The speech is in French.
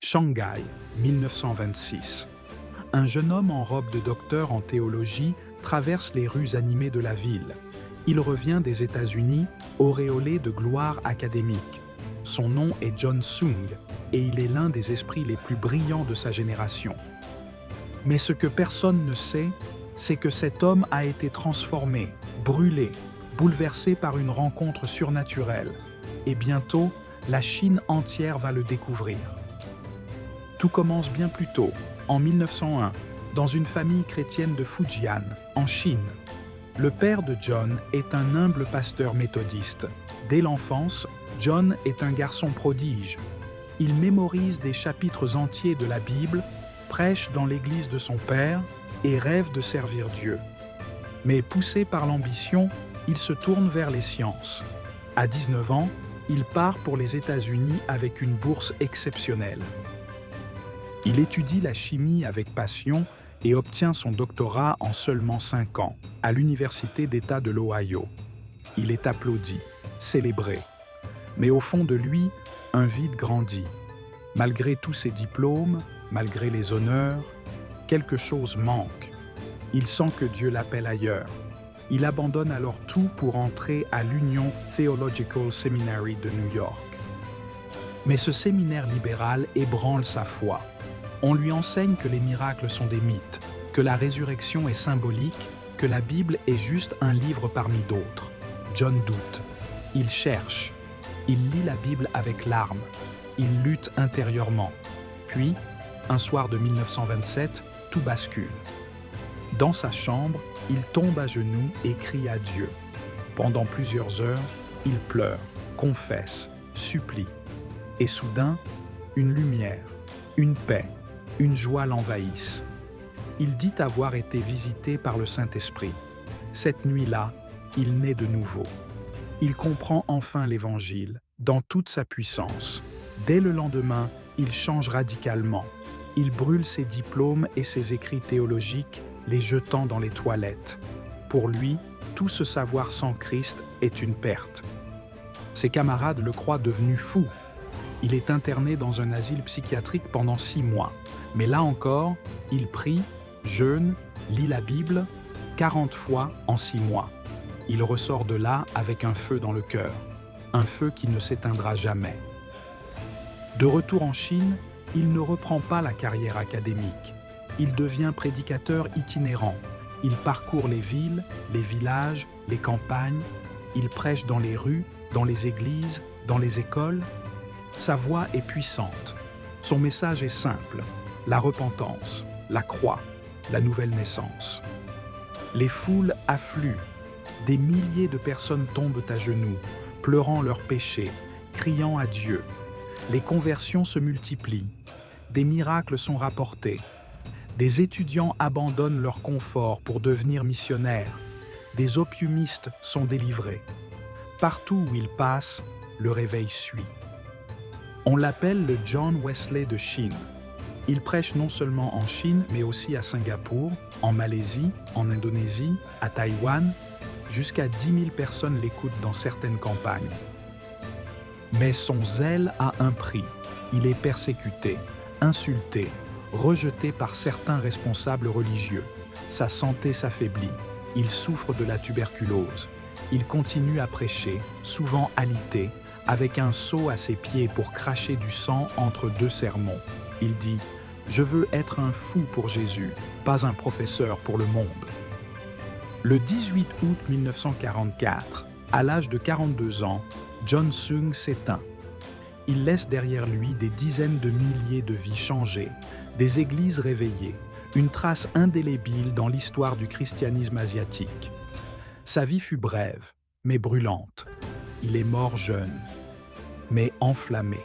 Shanghai, 1926. Un jeune homme en robe de docteur en théologie traverse les rues animées de la ville. Il revient des États-Unis, auréolé de gloire académique. Son nom est John Sung, et il est l'un des esprits les plus brillants de sa génération. Mais ce que personne ne sait, c'est que cet homme a été transformé, brûlé, bouleversé par une rencontre surnaturelle. Et bientôt, la Chine entière va le découvrir. Tout commence bien plus tôt, en 1901, dans une famille chrétienne de Fujian, en Chine. Le père de John est un humble pasteur méthodiste. Dès l'enfance, John est un garçon prodige. Il mémorise des chapitres entiers de la Bible, prêche dans l'église de son père et rêve de servir Dieu. Mais poussé par l'ambition, il se tourne vers les sciences. À 19 ans, il part pour les États-Unis avec une bourse exceptionnelle. Il étudie la chimie avec passion et obtient son doctorat en seulement 5 ans, à l'Université d'État de l'Ohio. Il est applaudi, célébré. Mais au fond de lui, un vide grandit. Malgré tous ses diplômes, malgré les honneurs, quelque chose manque. Il sent que Dieu l'appelle ailleurs. Il abandonne alors tout pour entrer à l'Union Theological Seminary de New York. Mais ce séminaire libéral ébranle sa foi. On lui enseigne que les miracles sont des mythes, que la résurrection est symbolique, que la Bible est juste un livre parmi d'autres. John doute. Il cherche. Il lit la Bible avec larmes. Il lutte intérieurement. Puis, un soir de 1927, tout bascule. Dans sa chambre, il tombe à genoux et crie à Dieu. Pendant plusieurs heures, il pleure, confesse, supplie. Et soudain, une lumière, une paix, une joie l'envahissent. Il dit avoir été visité par le Saint-Esprit. Cette nuit-là, il naît de nouveau. Il comprend enfin l'Évangile, dans toute sa puissance. Dès le lendemain, il change radicalement. Il brûle ses diplômes et ses écrits théologiques, les jetant dans les toilettes. Pour lui, tout ce savoir sans Christ est une perte. Ses camarades le croient devenu fou. Il est interné dans un asile psychiatrique pendant 6 mois. Mais là encore, il prie, jeûne, lit la Bible 40 fois en 6 mois. Il ressort de là avec un feu dans le cœur, un feu qui ne s'éteindra jamais. De retour en Chine, il ne reprend pas la carrière académique. Il devient prédicateur itinérant. Il parcourt les villes, les villages, les campagnes. Il prêche dans les rues, dans les églises, dans les écoles. Sa voix est puissante. Son message est simple. La repentance, la croix, la nouvelle naissance. Les foules affluent. Des milliers de personnes tombent à genoux, pleurant leurs péchés, criant à Dieu. Les conversions se multiplient. Des miracles sont rapportés. Des étudiants abandonnent leur confort pour devenir missionnaires. Des opiumistes sont délivrés. Partout où il passe, le réveil suit. On l'appelle le John Wesley de Chine. Il prêche non seulement en Chine, mais aussi à Singapour, en Malaisie, en Indonésie, à Taïwan. Jusqu'à 10 000 personnes l'écoutent dans certaines campagnes. Mais son zèle a un prix. Il est persécuté, insulté, rejeté par certains responsables religieux. Sa santé s'affaiblit. Il souffre de la tuberculose. Il continue à prêcher, souvent alité, avec un seau à ses pieds pour cracher du sang entre 2 sermons. Il dit « Je veux être un fou pour Jésus, pas un professeur pour le monde ». Le 18 août 1944, à l'âge de 42 ans, John Sung s'éteint. Il laisse derrière lui des dizaines de milliers de vies changées, des églises réveillées, une trace indélébile dans l'histoire du christianisme asiatique. Sa vie fut brève, mais brûlante. Il est mort jeune, mais enflammé.